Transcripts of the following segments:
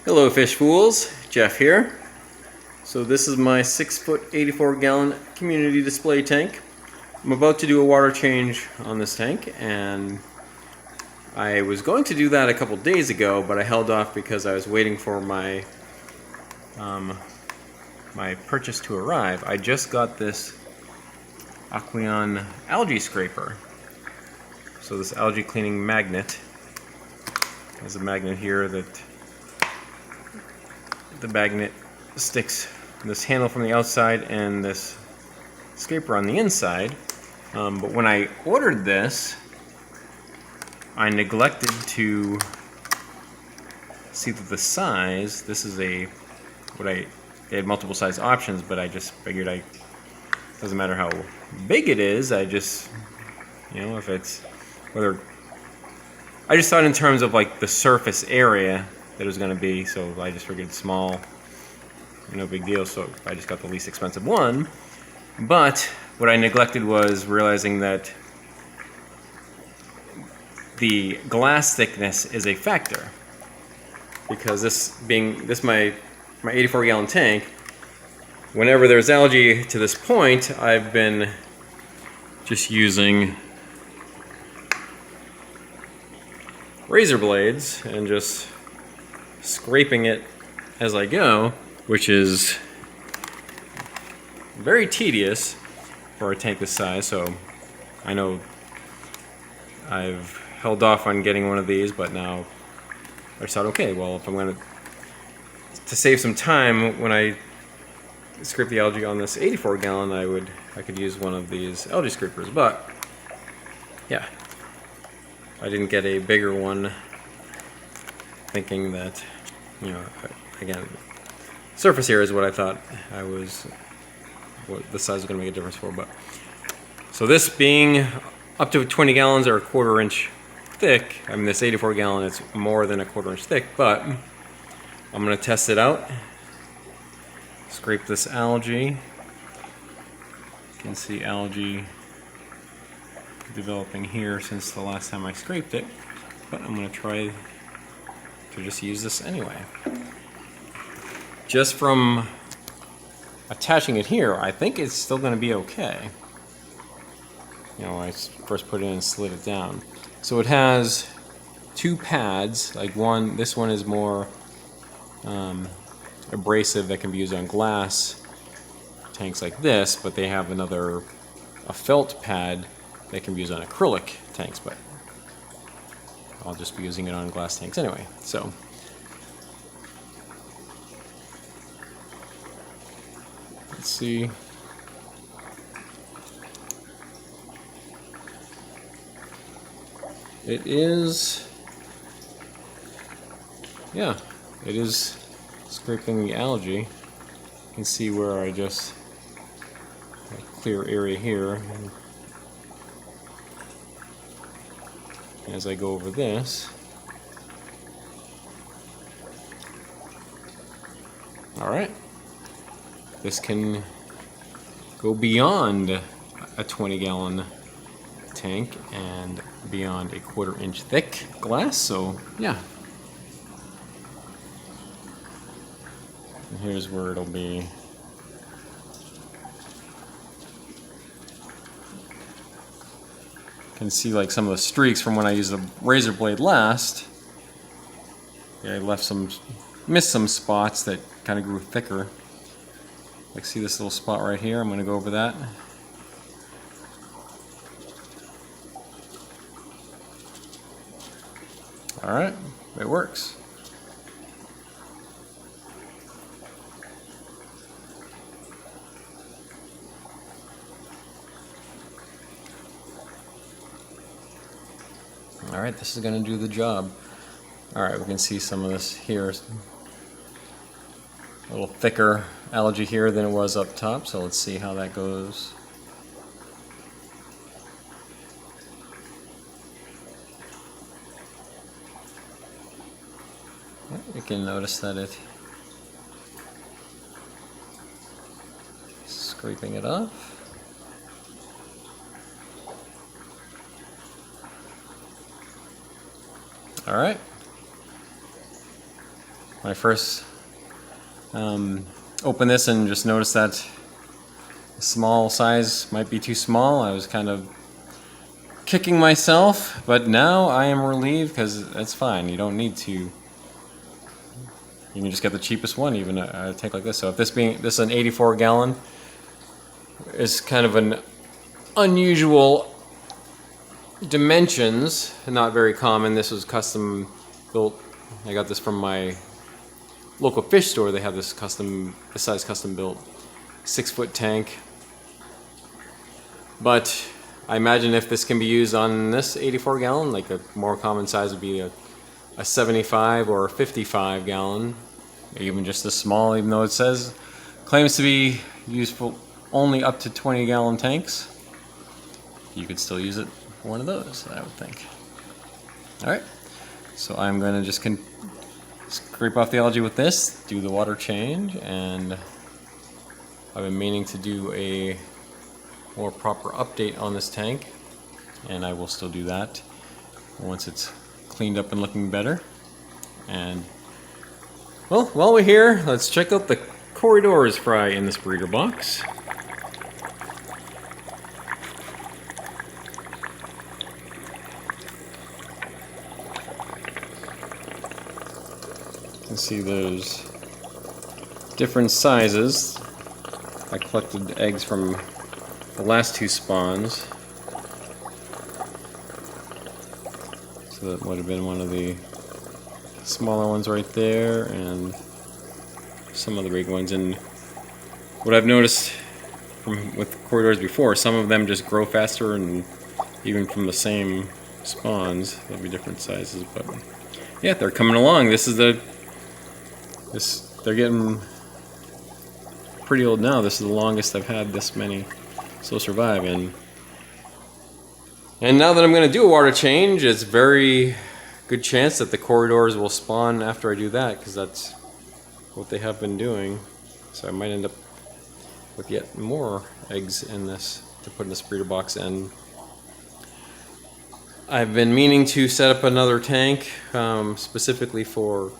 Hello fish fools, Jeff here. So this is my 6-foot 84-gallon community display tank. I'm about to do a water change on this tank, and I was going to do that a couple days ago, but I held off because I was waiting for my my purchase to arrive. I just got this Aqueon Algae scraper. So this algae cleaning magnet. There's a magnet here that the magnet sticks this handle from the outside and this scraper on the inside. But when I ordered this, I neglected to see that the size, this is they had multiple size options, but I just figured doesn't matter how big it is, I just, if it's, I just thought in terms of like the surface area that it was going to be, so I just figured small, no big deal, so I just got the least expensive one. But what I neglected was realizing that the glass thickness is a factor, because this my 84-gallon tank, whenever there's algae to this point, I've been just using razor blades and just scraping it as I go, which is very tedious for a tank this size. So I know I've held off on getting one of these, but now I just thought, okay, well, if I'm going to save some time when I scrape the algae on this 84-gallon, I could use one of these algae scrapers. But yeah, I didn't get a bigger one, thinking that, again, surface area is what I thought what the size was going to make a difference for. But so this being up to 20 gallons or a quarter inch thick, I mean this 84-gallon, it's more than a quarter inch thick, but I'm going to test it out. Scrape this algae. You can see algae developing here since the last time I scraped it, but I'm going to try to just use this anyway. Just from attaching it here, I think it's still going to be okay. I first put it in and slid it down. So it has two pads, like this one is more abrasive that can be used on glass tanks like this, but they have a felt pad that can be used on acrylic tanks, but I'll just be using it on glass tanks anyway. So let's see. It is scraping the algae. You can see where I just a clear area here. As I go over this. Alright. This can go beyond a 20-gallon tank and beyond a quarter inch thick glass, so yeah. And here's where it'll be. You can see like some of the streaks from when I used the razor blade last. Yeah, I missed some spots that kind of grew thicker. Like, see this little spot right here? I'm going to go over that. Alright, it works. Alright, this is going to do the job. Alright, we can see some of this here. A little thicker algae here than it was up top, so let's see how that goes. You can notice that it's scraping it off. All right. when I first opened this and just noticed that the small size might be too small, I was kind of kicking myself, but now I am relieved because it's fine. You don't need to. You can just get the cheapest one, even a tank like this. So if this is an 84 gallon, is kind of an unusual dimensions, not very common. This was custom built. I got this from my local fish store. They have this size custom built 6-foot tank. But I imagine if this can be used on this 84 gallon, like a more common size would be a 75 or a 55 gallon, even just this small, even though it claims to be useful only up to 20 gallon tanks. You could still use it for one of those, I would think. Alright, so I'm going to just scrape off the algae with this, do the water change, and I've been meaning to do a more proper update on this tank, and I will still do that once it's cleaned up and looking better. And well, while we're here, let's check out the Corydoras fry in this breeder box. You can see those different sizes. I collected eggs from the last two spawns, so that would have been one of the smaller ones right there and some of the big ones. And what I've noticed with Corydoras before, some of them just grow faster, and even from the same spawns there'll be different sizes. But yeah, they're coming along. They're getting pretty old now. This is the longest I've had this many still survive. And now that I'm going to do a water change, it's very good chance that the Corydoras will spawn after I do that, because that's what they have been doing. So I might end up with yet more eggs in this to put in this breeder box. And I've been meaning to set up another tank specifically for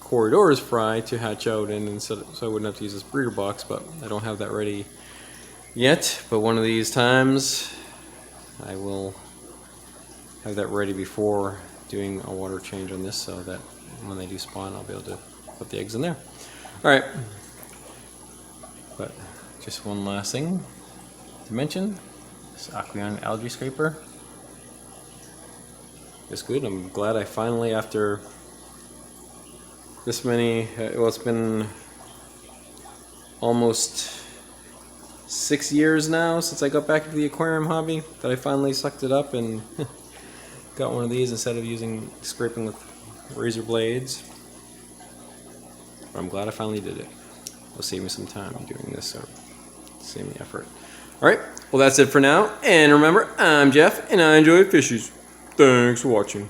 Corydoras fry to hatch out in, and so I wouldn't have to use this breeder box, but I don't have that ready yet. But one of these times I will have that ready before doing a water change on this, so that when they do spawn I'll be able to put the eggs in there. Alright, but just one last thing to mention, this Aqueon Algae scraper is good. I'm glad I finally, after this many, well, it's been almost 6 years now since I got back into the aquarium hobby, that I finally sucked it up and got one of these instead of scraping with razor blades. But I'm glad I finally did it. It'll save me some time doing this, so save me effort. Alright, well that's it for now, and remember, I'm Jeff and I enjoy fishies. Thanks for watching.